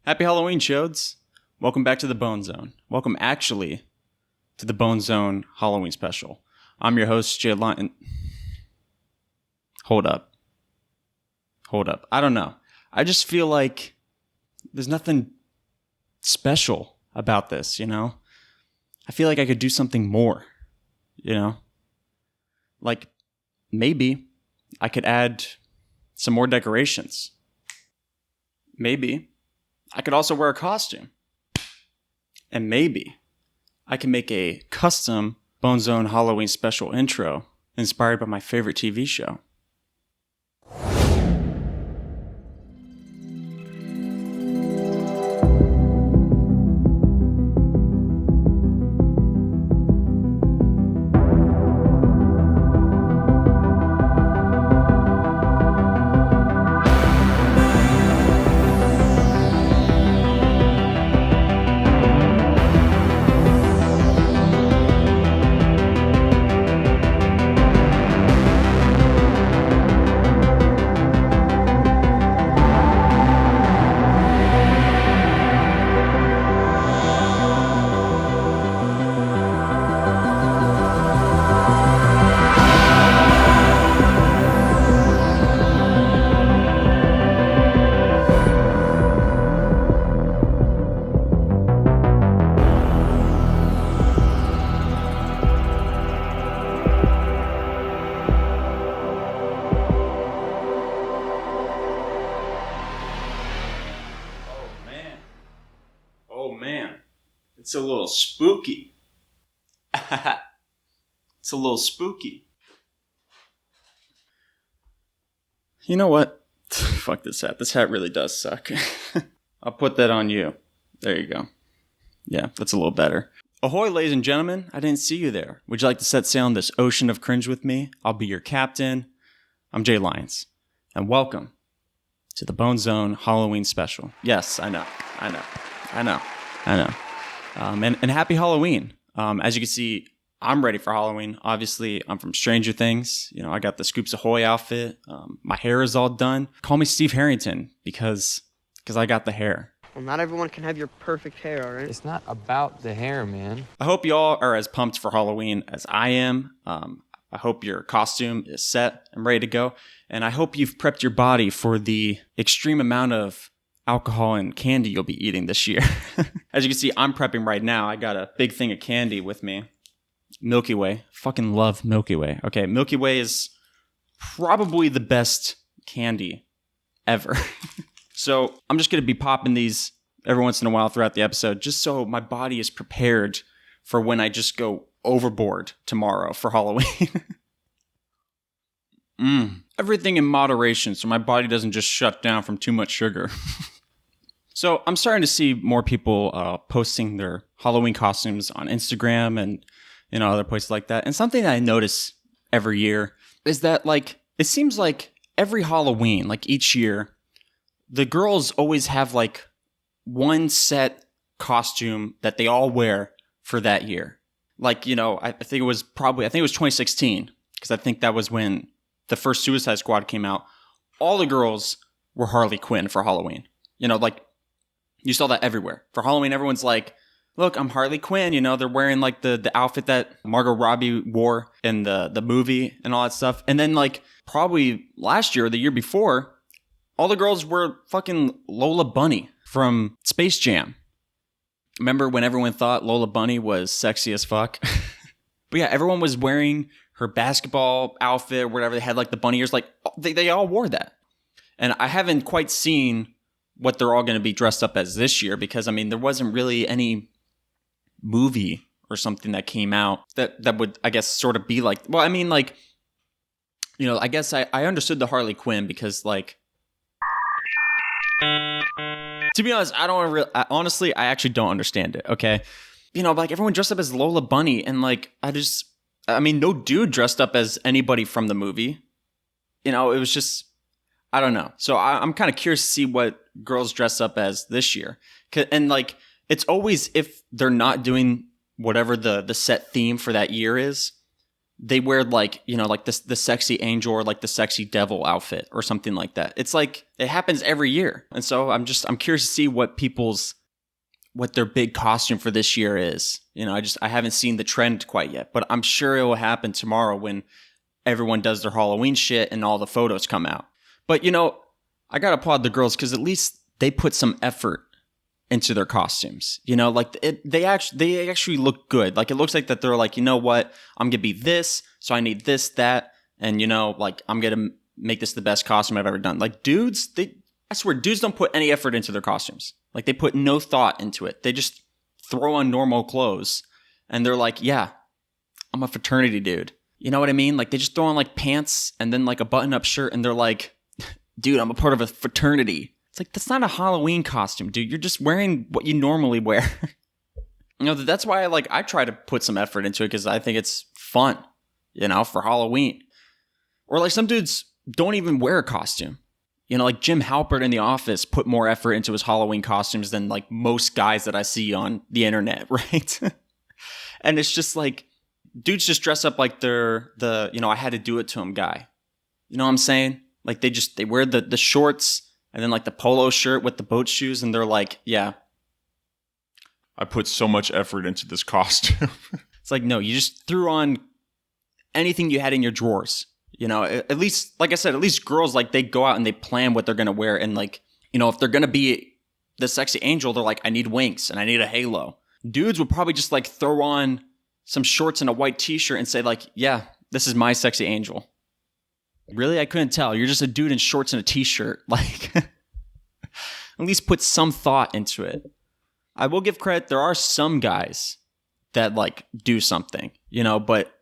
Happy Halloween, Chodes. Welcome back to the Bone Zone. Welcome, actually, to the Bone Zone Halloween special. I'm your host, Jay Lyon. Hold up. I don't know. I just feel like there's nothing special about this, you know? I feel like I could do something more, you know? Like, maybe I could add some more decorations. Maybe I could also wear a costume. And maybe I can make a custom Bone Zone Halloween special intro inspired by my favorite TV show. It's a little spooky. It's a little spooky. You know what? Fuck this hat. This hat really does suck. I'll put that on you. There you go. Yeah, that's a little better. Ahoy, ladies and gentlemen. I didn't see you there. Would you like to set sail on this ocean of cringe with me? I'll be your captain. I'm Jay Lyons. And welcome to the Bone Zone Halloween special. Yes, I know. And happy Halloween. As you can see, I'm ready for Halloween. Obviously, I'm from Stranger Things. You know, I got the Scoops Ahoy outfit. My hair is all done. Call me Steve Harrington because I got the hair. Well, not everyone can have your perfect hair, all right? It's not about the hair, man. I hope y'all are as pumped for Halloween as I am. I hope your costume is set and ready to go. And I hope you've prepped your body for the extreme amount of alcohol and candy you'll be eating this year. As you can see, I'm prepping right now. I got a big thing of candy with me. Milky Way. Fucking love Milky Way. Okay, Milky Way is probably the best candy ever. So I'm just going to be popping these every once in a while throughout the episode just so my body is prepared for when I just go overboard tomorrow for Halloween. Everything in moderation so my body doesn't just shut down from too much sugar. So I'm starting to see more people posting their Halloween costumes on Instagram and other places like that. And something that I notice every year is that it seems like every Halloween, each year, the girls always have one set costume that they all wear for that year. I think it was 2016 because I think that was when the first Suicide Squad came out. All the girls were Harley Quinn for Halloween. You saw that everywhere. For Halloween, everyone's like, look, I'm Harley Quinn. They're wearing the outfit that Margot Robbie wore in the movie and all that stuff. And then probably last year or the year before, all the girls were fucking Lola Bunny from Space Jam. Remember when everyone thought Lola Bunny was sexy as fuck? But yeah, everyone was wearing her basketball outfit or whatever. They had the bunny ears. They all wore that. And I haven't quite seen what they're all going to be dressed up as this year because, there wasn't really any movie or something that came out that would, I guess, sort of be I guess I understood the Harley Quinn because, to be honest, honestly, I actually don't understand it, okay? Everyone dressed up as Lola Bunny and, no dude dressed up as anybody from the movie. It was just, I don't know. So I'm kind of curious to see what girls dress up as this year. And it's always, if they're not doing whatever the set theme for that year is, they wear like, you know, like the sexy angel or like the sexy devil outfit or something like that. It's like it happens every year. And so I'm curious to see what their big costume for this year is. You know, I haven't seen the trend quite yet, but I'm sure it will happen tomorrow when everyone does their Halloween shit and all the photos come out. But, you know, I got to applaud the girls because at least they put some effort into their costumes. You know, like they actually look good. Like it looks like that they're like, you know what, I'm gonna be this, so I need this, that, and you know, like I'm gonna make this the best costume I've ever done. Like dudes, I swear, dudes don't put any effort into their costumes. Like they put no thought into it. They just throw on normal clothes and they're like, yeah, I'm a fraternity dude. You know what I mean? Like they just throw on like pants and then like a button-up shirt and they're like, dude, I'm a part of a fraternity. It's like, that's not a Halloween costume, dude. You're just wearing what you normally wear. You know, that's why I try to put some effort into it because I think it's fun, you know, for Halloween. Or like some dudes don't even wear a costume. You know, like Jim Halpert in The Office put more effort into his Halloween costumes than like most guys that I see on the internet, right? And it's just like, dudes just dress up like they're you know, I had to do it to him guy. You know what I'm saying? Like they wear the shorts and then like the polo shirt with the boat shoes and they're like, yeah, I put so much effort into this costume. It's like, no, you just threw on anything you had in your drawers. You know, at least, like I said, at least girls, like they go out and they plan what they're going to wear. And like, you know, if they're going to be the sexy angel, they're like, I need wings and I need a halo. Dudes would probably just like throw on some shorts and a white t-shirt and say like, yeah, this is my sexy angel. Really? I couldn't tell. You're just a dude in shorts and a t-shirt. Like, at least put some thought into it. I will give credit. There are some guys that like do something, you know, but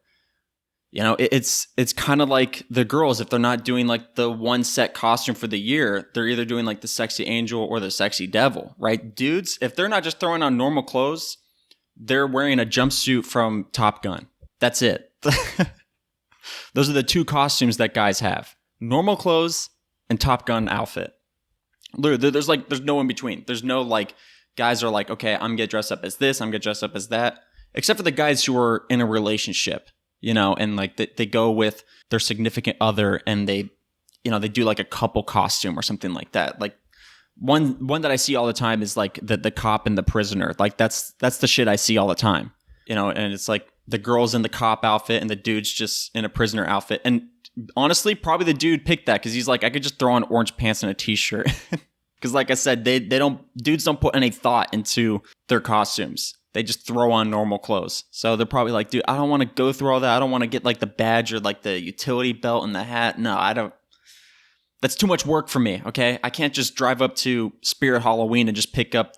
you know, it's kind of like the girls. If they're not doing like the one set costume for the year, they're either doing like the sexy angel or the sexy devil, right? Dudes, if they're not just throwing on normal clothes, they're wearing a jumpsuit from Top Gun. That's it. Those are the two costumes that guys have. Normal clothes and Top Gun outfit. Literally, there's no in between. There's no like, guys are like, okay, I'm going to get dressed up as this, I'm going to dress up as that. Except for the guys who are in a relationship, you know, and like they go with their significant other and they, you know, they do like a couple costume or something like that. Like one that I see all the time is like the cop and the prisoner. Like that's the shit I see all the time, you know, and it's like, the girl's in the cop outfit and the dude's just in a prisoner outfit. And honestly, probably the dude picked that because he's like, I could just throw on orange pants and a t-shirt. Because like I said, dudes don't put any thought into their costumes. They just throw on normal clothes. So they're probably like, dude, I don't want to go through all that. I don't want to get like the badge or like the utility belt and the hat. No, I don't. That's too much work for me, okay? I can't just drive up to Spirit Halloween and just pick up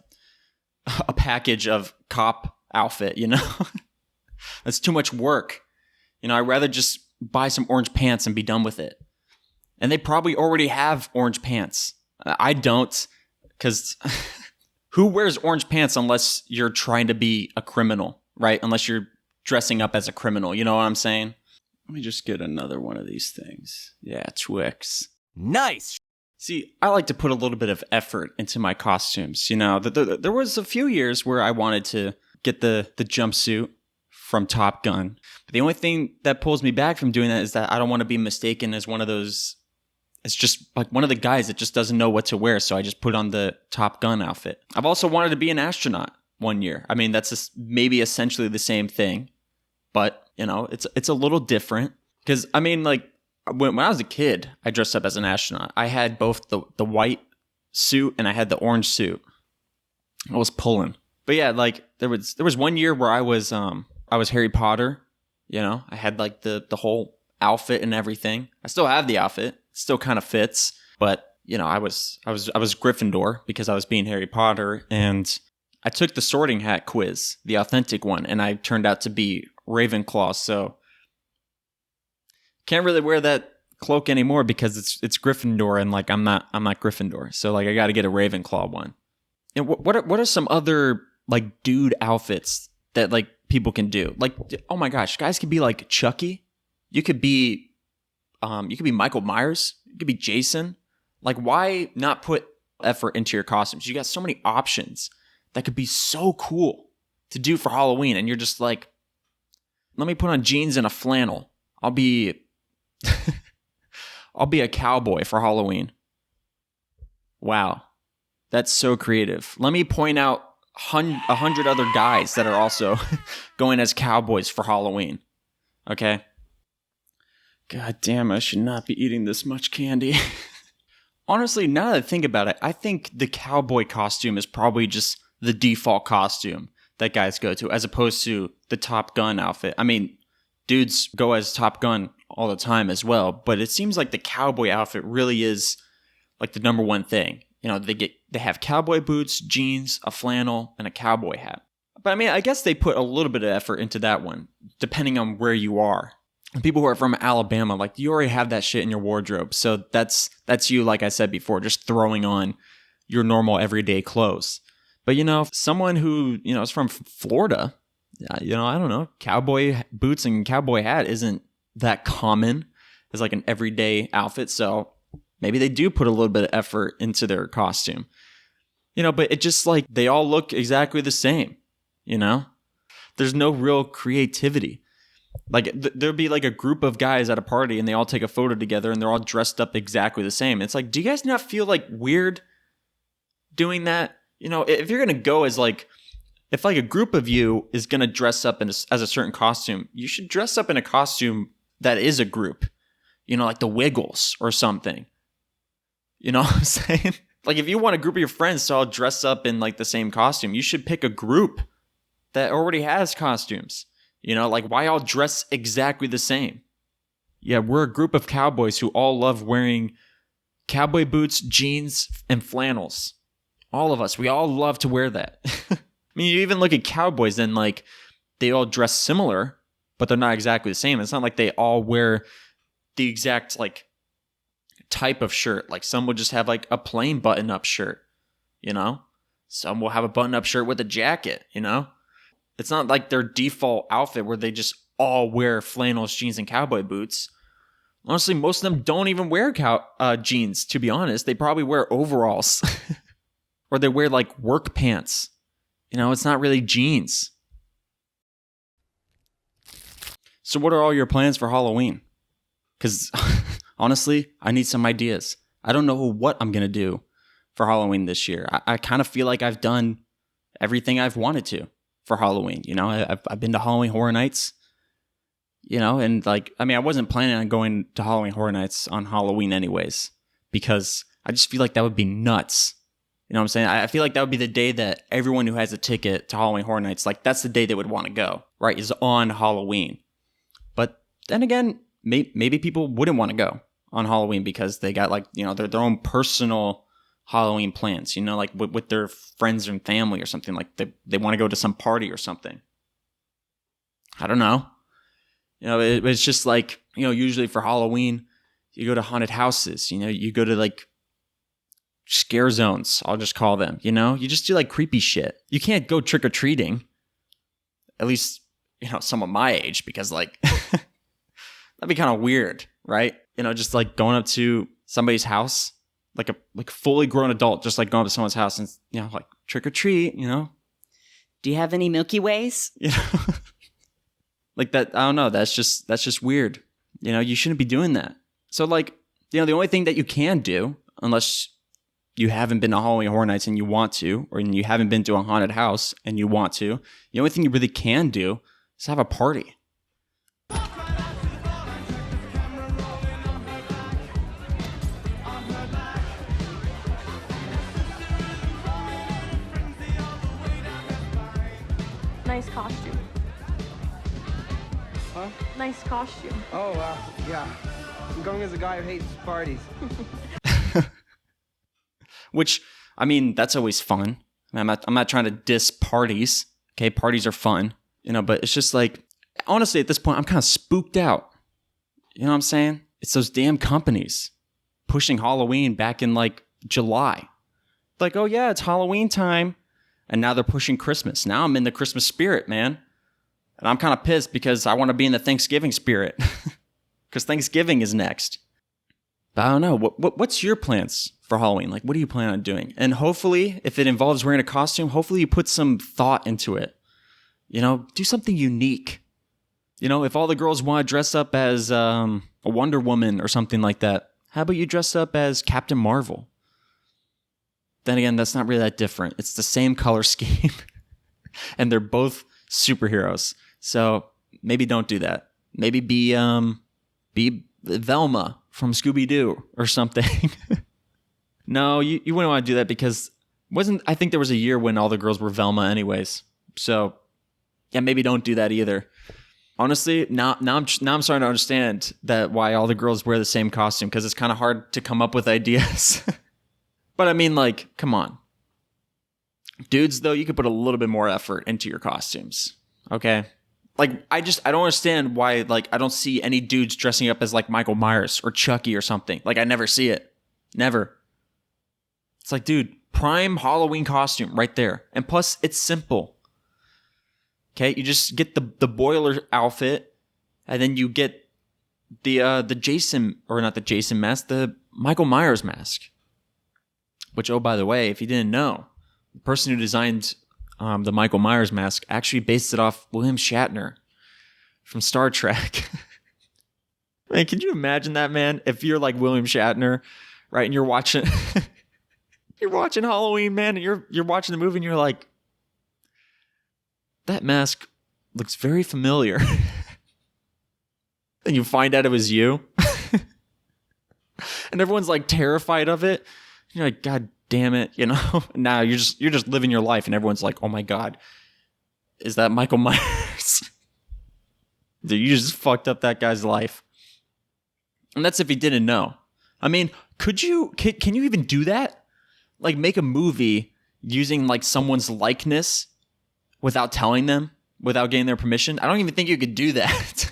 a package of cop outfit, you know? That's too much work. You know, I'd rather just buy some orange pants and be done with it. And they probably already have orange pants. I don't, because who wears orange pants unless you're trying to be a criminal, right? Unless you're dressing up as a criminal. You know what I'm saying? Let me just get another one of these things. Yeah, Twix. Nice. See, I like to put a little bit of effort into my costumes. You know, there was a few years where I wanted to get the jumpsuit from Top Gun. But the only thing that pulls me back from doing that is that I don't want to be mistaken as one of those, it's just like one of the guys that just doesn't know what to wear. So I just put on the Top Gun outfit. I've also wanted to be an astronaut one year. I mean, that's maybe essentially the same thing, but you know, it's a little different because I mean, like when I was a kid, I dressed up as an astronaut. I had both the white suit and I had the orange suit. I was pulling. But yeah, like there was one year where I was Harry Potter, you know, I had like the whole outfit and everything. I still have the outfit. It still kind of fits, but you know, I was Gryffindor because I was being Harry Potter, and I took the sorting hat quiz, the authentic one, and I turned out to be Ravenclaw, so can't really wear that cloak anymore because it's Gryffindor and like I'm not Gryffindor. So like I got to get a Ravenclaw one. And what are some other like dude outfits that like people can do? Like, oh my gosh, guys could be like Chucky. You could be Michael Myers. You could be Jason. Like, why not put effort into your costumes? You got so many options that could be so cool to do for Halloween, and you're just like, Let me put on jeans and a flannel. I'll be a cowboy for Halloween. Wow. That's so creative. Let me point out 100 other guys that are also going as cowboys for Halloween. Okay? God damn, I should not be eating this much candy. Honestly, now that I think about it, I think the cowboy costume is probably just the default costume that guys go to, as opposed to the Top Gun outfit. I mean, dudes go as Top Gun all the time as well, but it seems like the cowboy outfit really is like the number one thing. You know, they have cowboy boots, jeans, a flannel, and a cowboy hat. But I mean, I guess they put a little bit of effort into that one, depending on where you are. People who are from Alabama, like, you already have that shit in your wardrobe. So that's you, like I said before, just throwing on your normal everyday clothes. But, you know, someone who, you know, is from Florida, you know, I don't know, cowboy boots and cowboy hat isn't that common as like an everyday outfit. So maybe they do put a little bit of effort into their costume. You know, but it just like, they all look exactly the same, you know? There's no real creativity. Like, there'll be like a group of guys at a party and they all take a photo together and they're all dressed up exactly the same. It's like, do you guys not feel like weird doing that? You know, if you're going to go as like, if like a group of you is going to dress up as a certain costume, you should dress up in a costume that is a group. You know, like the Wiggles or something. You know what I'm saying? Like, if you want a group of your friends to all dress up in like the same costume, you should pick a group that already has costumes. You know, like, why all dress exactly the same? Yeah, we're a group of cowboys who all love wearing cowboy boots, jeans, and flannels. All of us, we all love to wear that. I mean, you even look at cowboys and like, they all dress similar, but they're not exactly the same. It's not like they all wear the exact like type of shirt. Like, some will just have like a plain button-up shirt, you know? Some will have a button-up shirt with a jacket, you know? It's not like their default outfit where they just all wear flannels, jeans, and cowboy boots. Honestly, most of them don't even wear jeans, to be honest. They probably wear overalls. Or they wear like work pants. You know, it's not really jeans. So what are all your plans for Halloween? Because honestly, I need some ideas. I don't know what I'm going to do for Halloween this year. I kind of feel like I've done everything I've wanted to for Halloween. You know, I've been to Halloween Horror Nights, you know, and like, I mean, I wasn't planning on going to Halloween Horror Nights on Halloween anyways, because I just feel like that would be nuts. You know what I'm saying? I feel like that would be the day that everyone who has a ticket to Halloween Horror Nights, like, that's the day they would want to go, right? Is on Halloween. But then again, maybe people wouldn't want to go on Halloween because they got like, you know, their own personal Halloween plans, you know, like with their friends and family or something. Like they want to go to some party or something. I don't know. You know, it's just like, you know, usually for Halloween, you go to haunted houses, you know, you go to like scare zones, I'll just call them, you know, you just do like creepy shit. You can't go trick-or-treating, at least, you know, someone my age, because like, that'd be kind of weird, right? You know, just like going up to somebody's house, like a fully grown adult, just like going up to someone's house and, you know, like trick or treat, you know? Do you have any Milky Ways? You know, like that. I don't know. That's just weird. You know, you shouldn't be doing that. So like, you know, the only thing that you can do, unless you haven't been to Halloween Horror Nights and you want to, or you haven't been to a haunted house and you want to, the only thing you really can do is have a party. Nice costume. Huh? Nice costume. Oh, yeah. I'm going as a guy who hates parties. Which, I mean, that's always fun. I'm not trying to diss parties. Okay, parties are fun, you know, but it's just like, honestly, at this point, I'm kind of spooked out. You know what I'm saying? It's those damn companies pushing Halloween back in like July. Like, oh yeah, it's Halloween time. And now they're pushing Christmas. Now I'm in the Christmas spirit, man. And I'm kind of pissed because I want to be in the Thanksgiving spirit. Because Thanksgiving is next. But I don't know. What's your plans for Halloween? Like, what do you plan on doing? And hopefully, if it involves wearing a costume, hopefully you put some thought into it. You know, do something unique. You know, if all the girls want to dress up as a Wonder Woman or something like that, how about you dress up as Captain Marvel? Then again, that's not really that different. It's the same color scheme, and they're both superheroes. So maybe don't do that. Maybe be Velma from Scooby-Doo or something. No, you wouldn't want to do that because I think there was a year when all the girls were Velma anyways. So yeah, maybe don't do that either. Honestly, now I'm starting to understand that why all the girls wear the same costume, because it's kind of hard to come up with ideas. But I mean, like, come on. Dudes, though, you could put a little bit more effort into your costumes. Okay? Like, I don't understand why, like, I don't see any dudes dressing up as, like, Michael Myers or Chucky or something. Like, I never see it. Never. It's like, dude, prime Halloween costume right there. And plus, it's simple. Okay, you just get the boiler outfit, and then you get the Jason, or not the Jason mask, the Michael Myers mask. Which, oh, by the way, if you didn't know, the person who designed the Michael Myers mask actually based it off William Shatner from Star Trek. Man, can you imagine that, man? If you're like William Shatner, right, and you're watching Halloween, man, and you're watching the movie, and you're like, that mask looks very familiar. And you find out it was you. And everyone's like terrified of it. You're like, God damn it, you know? Now you're just living your life, and everyone's like, oh my God, is that Michael Myers? Dude, you just fucked up that guy's life. And that's if he didn't know. I mean, can you even do that? Like, make a movie using like someone's likeness without telling them, without getting their permission? I don't even think you could do that.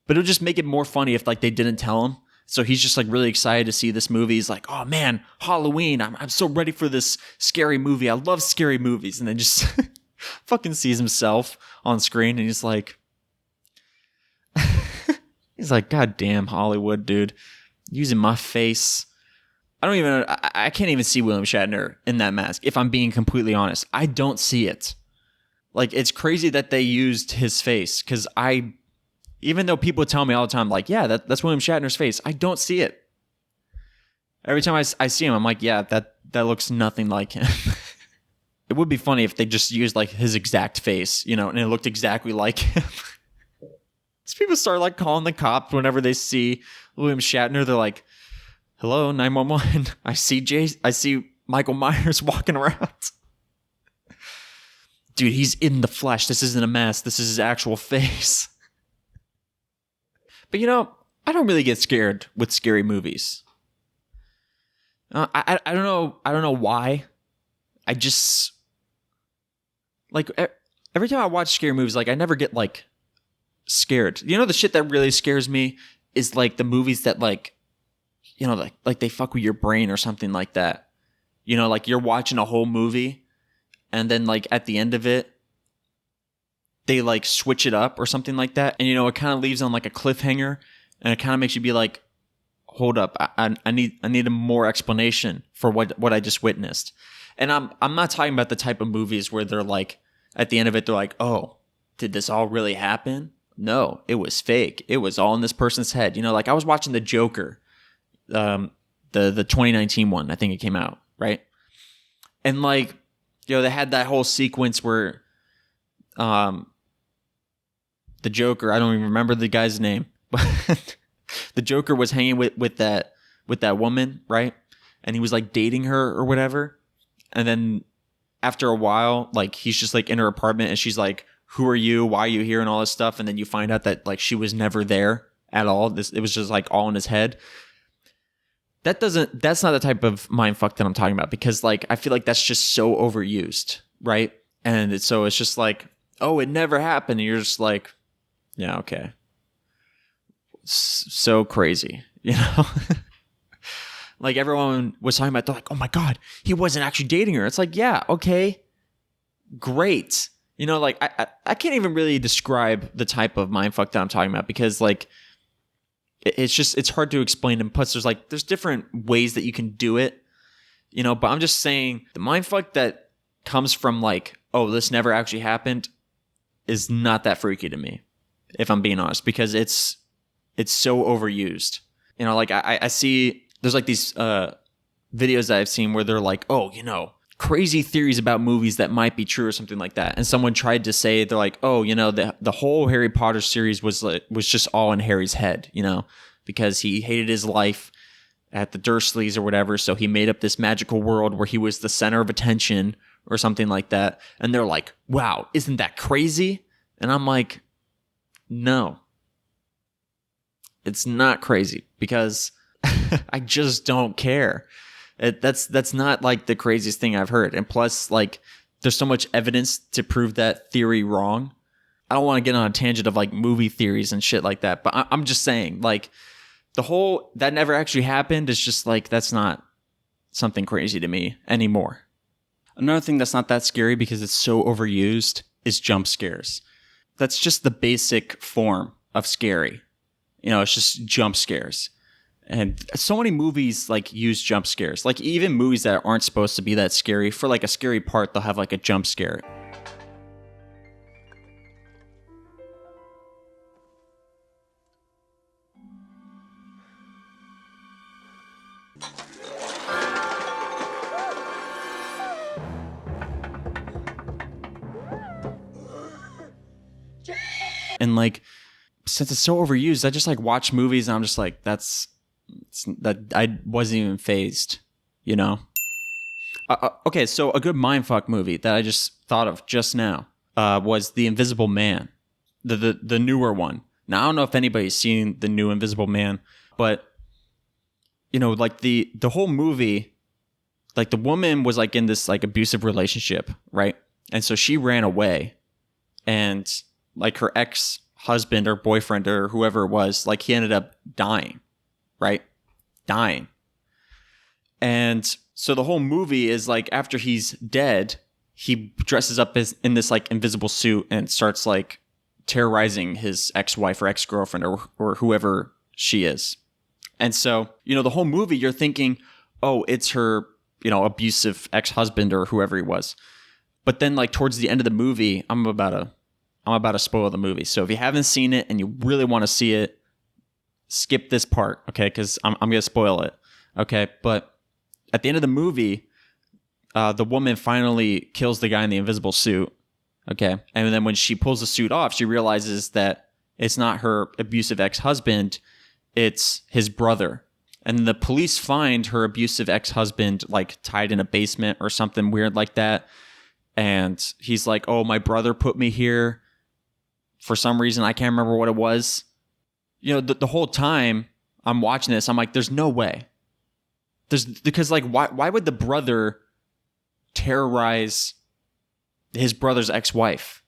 But it'll just make it more funny if like they didn't tell him. So he's just like really excited to see this movie. He's like, oh man, Halloween. I'm so ready for this scary movie. I love scary movies. And then just fucking sees himself on screen, and he's like, God damn, Hollywood, dude. Using my face. I can't even see William Shatner in that mask, if I'm being completely honest. I don't see it. Like, it's crazy that they used his face, because even though people tell me all the time, like, yeah, that's William Shatner's face, I don't see it. Every time I see him, I'm like, yeah, that looks nothing like him. It would be funny if they just used like his exact face, you know, and it looked exactly like him. So people start like calling the cops whenever they see William Shatner. They're like, hello, 911. I see Michael Myers walking around. Dude, he's in the flesh. This isn't a mask. This is his actual face. But you know, I don't really get scared with scary movies. I don't know why. I just like every time I watch scary movies, like I never get like scared. You know, the shit that really scares me is like the movies that like, you know, like they fuck with your brain or something like that. You know, like you're watching a whole movie, and then like at the end of it, they like switch it up or something like that. And you know, it kind of leaves on like a cliffhanger, and it kind of makes you be like, hold up, I need a more explanation for what I just witnessed. And I'm not talking about the type of movies where they're like, at the end of it, they're like, oh, did this all really happen? No, it was fake. It was all in this person's head. You know, like I was watching The Joker, the 2019 one, I think it came out, right? And like, you know, they had that whole sequence where the Joker, I don't even remember the guy's name, but the Joker was hanging with that woman, right? And he was like dating her or whatever. And then after a while, like he's just like in her apartment, and she's like, who are you? Why are you here? And all this stuff. And then you find out that like she was never there at all. It was just like all in his head. That's not the type of mindfuck that I'm talking about, because like I feel like that's just so overused, right? And it's just like, oh, it never happened. And you're just like, yeah, okay. So crazy, you know? Like everyone was talking about, they're like, oh my God, he wasn't actually dating her. It's like, yeah, okay, great. You know, like I can't even really describe the type of mindfuck that I'm talking about, because like it's hard to explain. And plus there's different ways that you can do it, you know, but I'm just saying the mindfuck that comes from like, oh, this never actually happened is not that freaky to me. if I'm being honest, because it's so overused. You know, like I see there's like these videos that I've seen where they're like, oh, you know, crazy theories about movies that might be true or something like that. And someone tried to say, they're like, oh, you know, the whole Harry Potter series was just all in Harry's head, you know, because he hated his life at the Dursleys or whatever. So he made up this magical world where he was the center of attention or something like that. And they're like, wow, isn't that crazy? And I'm like, no, it's not crazy, because I just don't care. That's not like the craziest thing I've heard. And plus, like, there's so much evidence to prove that theory wrong. I don't want to get on a tangent of like movie theories and shit like that, but I'm just saying, like, the whole that never actually happened is just like, that's not something crazy to me anymore. Another thing that's not that scary because it's so overused is jump scares. That's just the basic form of scary. You know, it's just jump scares. And so many movies like use jump scares. Like even movies that aren't supposed to be that scary, for like a scary part, they'll have like a jump scare. And like, since it's so overused, I just like watch movies and I'm just like, that I wasn't even phased, you know? Okay, so a good mindfuck movie that I just thought of just now was The Invisible Man, the newer one. Now, I don't know if anybody's seen the new Invisible Man, but, you know, like the whole movie, like the woman was like in this like abusive relationship, right? And so she ran away, and like her ex-husband or boyfriend or whoever it was, like he ended up dying, right? Dying. And so the whole movie is like, after he's dead, he dresses up in this like invisible suit and starts like terrorizing his ex-wife or ex-girlfriend or whoever she is. And so, you know, the whole movie you're thinking, oh, it's her, you know, abusive ex-husband or whoever he was. But then like towards the end of the movie, I'm about to spoil the movie. So if you haven't seen it and you really want to see it, skip this part, okay? Because I'm going to spoil it, okay? But at the end of the movie, the woman finally kills the guy in the invisible suit, okay? And then when she pulls the suit off, she realizes that it's not her abusive ex-husband, it's his brother. And the police find her abusive ex-husband like tied in a basement or something weird like that. And he's like, oh, my brother put me here for some reason. I can't remember what it was. You know, the whole time I'm watching this, I'm like, there's no way. Because like, why would the brother terrorize his brother's ex-wife?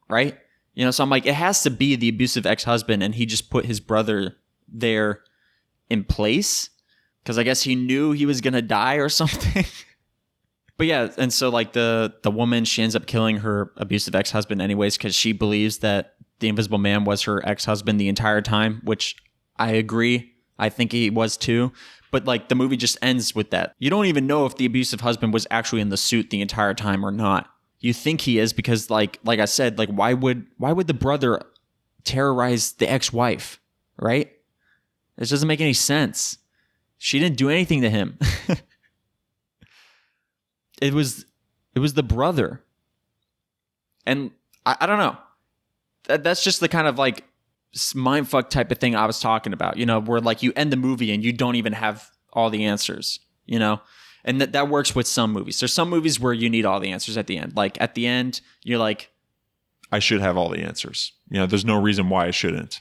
Right? You know, so I'm like, it has to be the abusive ex-husband, and he just put his brother there in place because I guess he knew he was going to die or something. But yeah, and so like the woman, she ends up killing her abusive ex-husband anyways because she believes that the Invisible Man was her ex-husband the entire time, which I agree. I think he was too. But like the movie just ends with that. You don't even know if the abusive husband was actually in the suit the entire time or not. You think he is because like I said, like why would the brother terrorize the ex-wife, right? This doesn't make any sense. She didn't do anything to him. It was the brother. And I don't know. That's just the kind of like mindfuck type of thing I was talking about, you know, where like you end the movie and you don't even have all the answers, you know? And that works with some movies. There's some movies where you need all the answers at the end. Like at the end, you're like, I should have all the answers. You know, there's no reason why I shouldn't.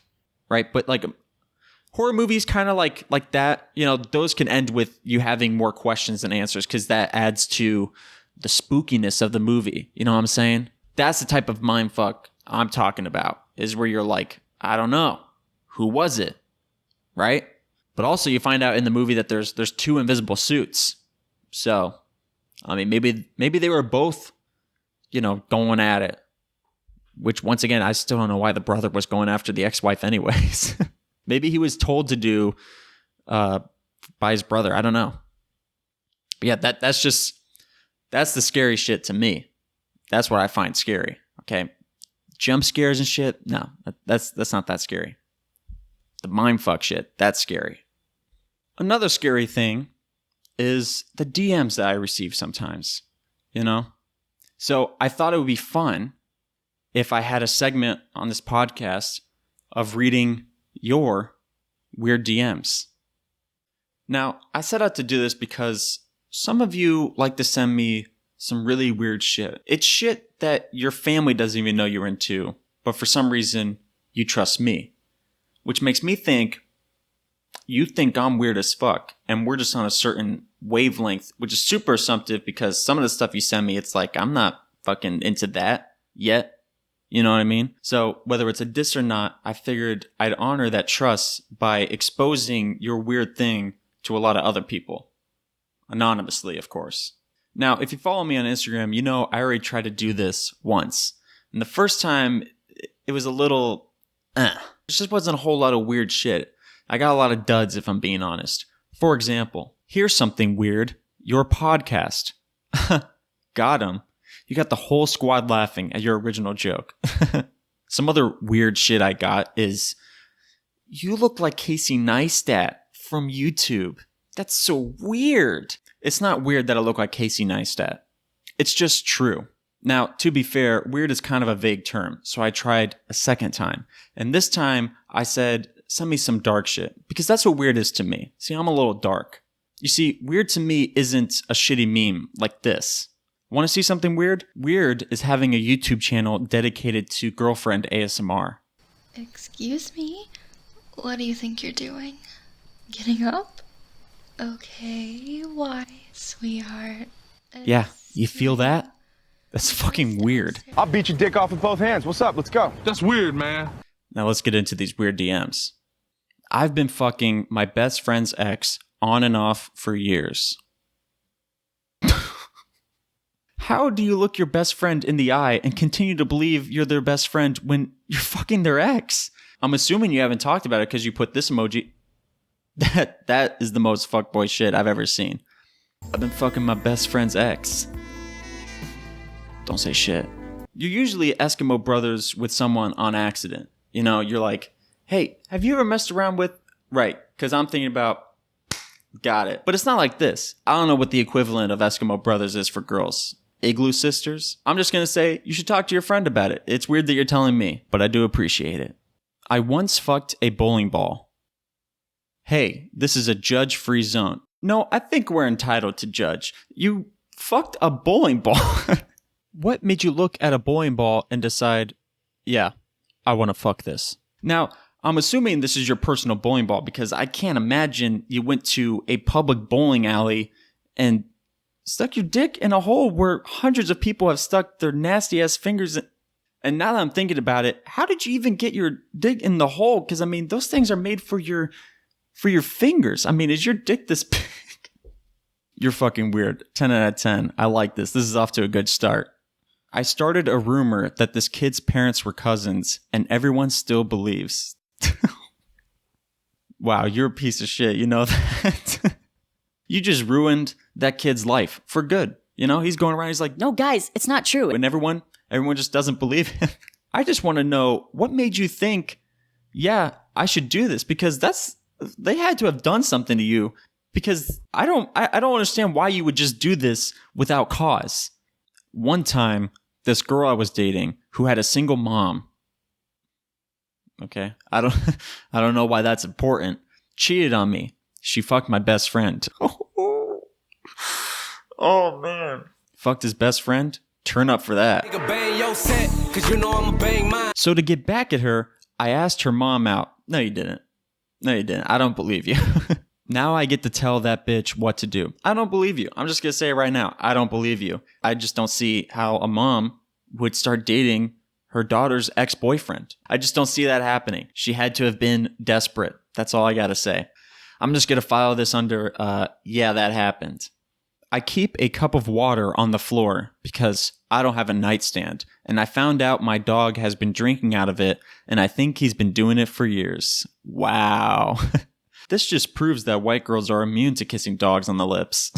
Right. But like horror movies kind of like that, you know, those can end with you having more questions than answers because that adds to the spookiness of the movie. You know what I'm saying? That's the type of mindfuck I'm talking about, is where you're like, I don't know. Who was it? Right? But also you find out in the movie that there's two invisible suits. So, I mean, maybe they were both, you know, going at it. Which, once again, I still don't know why the brother was going after the ex-wife anyways. Maybe he was told to do by his brother. I don't know. But yeah, that's the scary shit to me. That's what I find scary. Okay. Jump scares and shit, no, that's not that scary. The mindfuck shit, that's scary. Another scary thing is the DMs that I receive sometimes, you know? So I thought it would be fun if I had a segment on this podcast of reading your weird DMs. Now, I set out to do this because some of you like to send me some really weird shit. It's shit that your family doesn't even know you're into, but for some reason, you trust me. Which makes me think you think I'm weird as fuck, and we're just on a certain wavelength, which is super assumptive because some of the stuff you send me, it's like, I'm not fucking into that yet. You know what I mean? So whether it's a diss or not, I figured I'd honor that trust by exposing your weird thing to a lot of other people. Anonymously, of course. Now, if you follow me on Instagram, you know I already tried to do this once. And the first time, it was a little, There just wasn't a whole lot of weird shit. I got a lot of duds, if I'm being honest. For example, here's something weird. Your podcast. Got him. You got the whole squad laughing at your original joke. Some other weird shit I got is, you look like Casey Neistat from YouTube. That's so weird. It's not weird that I look like Casey Neistat. It's just true. Now, to be fair, weird is kind of a vague term, so I tried a second time. And this time, I said, send me some dark shit, because that's what weird is to me. See, I'm a little dark. You see, weird to me isn't a shitty meme like this. Want to see something weird? Weird is having a YouTube channel dedicated to girlfriend ASMR. Excuse me? What do you think you're doing? Getting up? Okay, why, sweetheart? Yeah, you feel that? That's fucking weird. I'll beat your dick off with both hands. What's up? Let's go. That's weird, man. Now let's get into these weird DMs. I've been fucking my best friend's ex on and off for years. How do you look your best friend in the eye and continue to believe you're their best friend when you're fucking their ex? I'm assuming you haven't talked about it because you put this emoji. That is the most fuckboy shit I've ever seen. I've been fucking my best friend's ex. Don't say shit. You're usually Eskimo brothers with someone on accident. You know, you're like, hey, have you ever messed around with... Right, because I'm thinking about... Got it. But it's not like this. I don't know what the equivalent of Eskimo brothers is for girls. Igloo sisters? I'm just going to say, you should talk to your friend about it. It's weird that you're telling me, but I do appreciate it. I once fucked a bowling ball. Hey, this is a judge-free zone. No, I think we're entitled to judge. You fucked a bowling ball. What made you look at a bowling ball and decide, yeah, I want to fuck this? Now, I'm assuming this is your personal bowling ball because I can't imagine you went to a public bowling alley and stuck your dick in a hole where hundreds of people have stuck their nasty ass fingers in. And now that I'm thinking about it, how did you even get your dick in the hole? Because I mean, those things are made for your fingers. I mean, is your dick this big? You're fucking weird. 10 out of 10. I like this. This is off to a good start. I started a rumor that this kid's parents were cousins, and everyone still believes. Wow, you're a piece of shit. You know that? You just ruined that kid's life for good. You know, he's going around, he's like, No, guys, it's not true. and everyone just doesn't believe him. I just want to know, what made you think, yeah, I should do this? Because they had to have done something to you. Because I don't understand why you would just do this without cause. One time, this girl I was dating who had a single mom. Okay, I don't know why that's important. Cheated on me. She fucked my best friend. Oh man. Fucked his best friend? Turn up for that. So to get back at her, I asked her mom out. No, you didn't. I don't believe you. Now I get to tell that bitch what to do. I don't believe you. I'm just going to say it right now. I don't believe you. I just don't see how a mom would start dating her daughter's ex-boyfriend. I just don't see that happening. She had to have been desperate. That's all I got to say. I'm just going to file this under, yeah, that happened. I keep a cup of water on the floor because I don't have a nightstand. And I found out my dog has been drinking out of it, and I think he's been doing it for years. Wow. This just proves that white girls are immune to kissing dogs on the lips.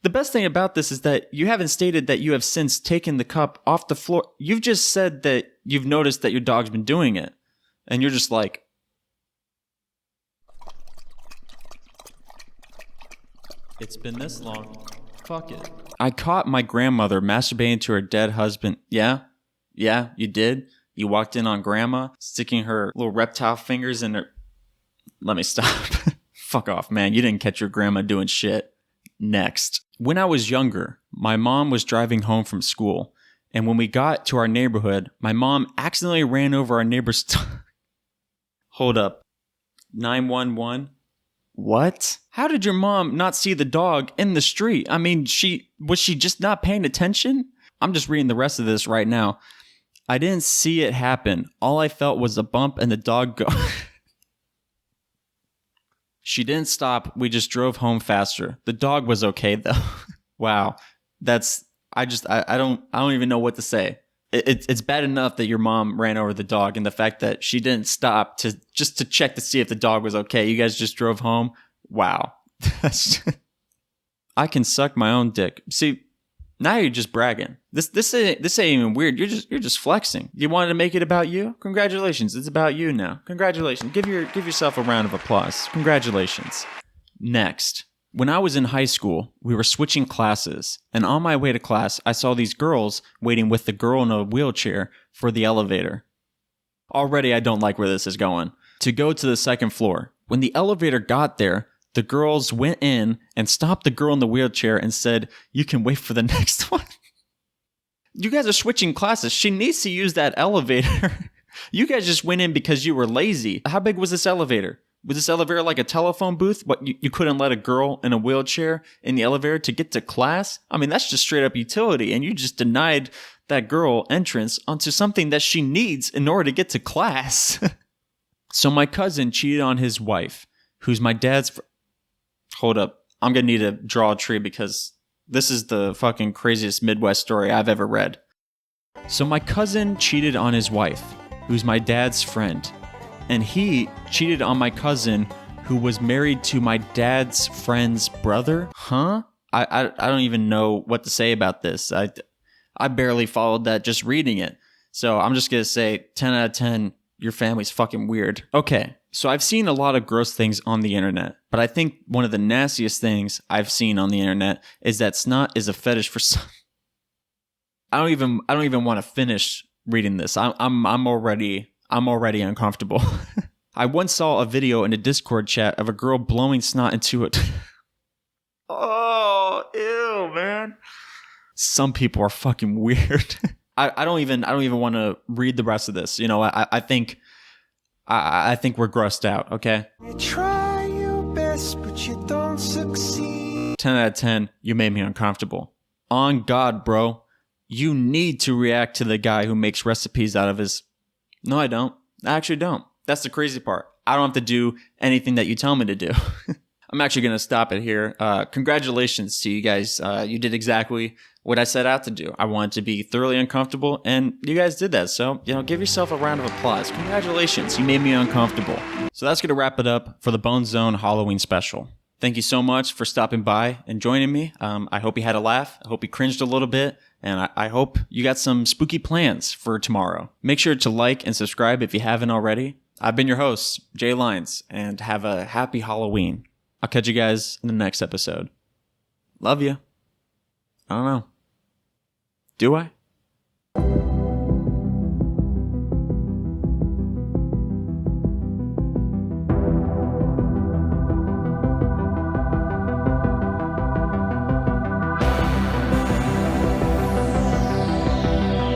The best thing about this is that you haven't stated that you have since taken the cup off the floor. You've just said that you've noticed that your dog's been doing it. And you're just like, it's been this long. Fuck it. I caught my grandmother masturbating to her dead husband. Yeah, you did. You walked in on grandma, sticking her little reptile fingers in her... Let me stop. Fuck off, man. You didn't catch your grandma doing shit. Next. When I was younger, my mom was driving home from school, and when we got to our neighborhood, my mom accidentally ran over our neighbor's... Hold up. 911? What? How did your mom not see the dog in the street? I mean, was she just not paying attention? I'm just reading the rest of this right now. I didn't see it happen. All I felt was a bump and the dog go... She didn't stop. We just drove home faster. The dog was okay though. Wow. I don't even know what to say. It's bad enough that your mom ran over the dog, and the fact that she didn't stop to check to see if the dog was okay. You guys just drove home. Wow. I can suck my own dick. See, now you're just bragging. This ain't even weird. You're just flexing. You wanted to make it about you? Congratulations. It's about you now. Congratulations. Give yourself a round of applause. Congratulations. Next. When I was in high school, we were switching classes, and on my way to class, I saw these girls waiting with the girl in a wheelchair for the elevator. Already, I don't like where this is going. To go to the second floor. When the elevator got there, the girls went in and stopped the girl in the wheelchair and said, "You can wait for the next one." You guys are switching classes. She needs to use that elevator. You guys just went in because you were lazy. How big was this elevator? Was this elevator like a telephone booth? What, you couldn't let a girl in a wheelchair in the elevator to get to class? I mean, that's just straight up utility, and you just denied that girl entrance onto something that she needs in order to get to class. So my cousin cheated on his wife, who's my dad's... Hold up. I'm going to need to draw a tree because this is the fucking craziest Midwest story I've ever read. So my cousin cheated on his wife, who's my dad's friend. And he cheated on my cousin, who was married to my dad's friend's brother. Huh? I don't even know what to say about this. I barely followed that just reading it. So I'm just going to say 10 out of 10, your family's fucking weird. Okay, so I've seen a lot of gross things on the internet, but I think one of the nastiest things I've seen on the internet is that snot is a fetish for some... I don't even want to finish reading this. I'm already uncomfortable. I once saw a video in a Discord chat of a girl blowing snot into it. Oh, ew, man. Some people are fucking weird. I don't even want to read the rest of this. You know, I think we're grossed out, okay? You try your best, but you don't succeed. 10 out of 10, you made me uncomfortable. On God, bro. You need to react to the guy who makes recipes out of his... No, I don't. I actually don't. That's the crazy part. I don't have to do anything that you tell me to do. I'm actually going to stop it here. Congratulations to you guys. You did exactly what I set out to do. I wanted to be thoroughly uncomfortable, and you guys did that. So, give yourself a round of applause. Congratulations. You made me uncomfortable. So that's going to wrap it up for the Bone Zone Halloween special. Thank you so much for stopping by and joining me. I hope you had a laugh. I hope you cringed a little bit. And I hope you got some spooky plans for tomorrow. Make sure to like and subscribe if you haven't already. I've been your host, Jay Lyons, and have a happy Halloween. I'll catch you guys in the next episode. Love you. I don't know. Do I?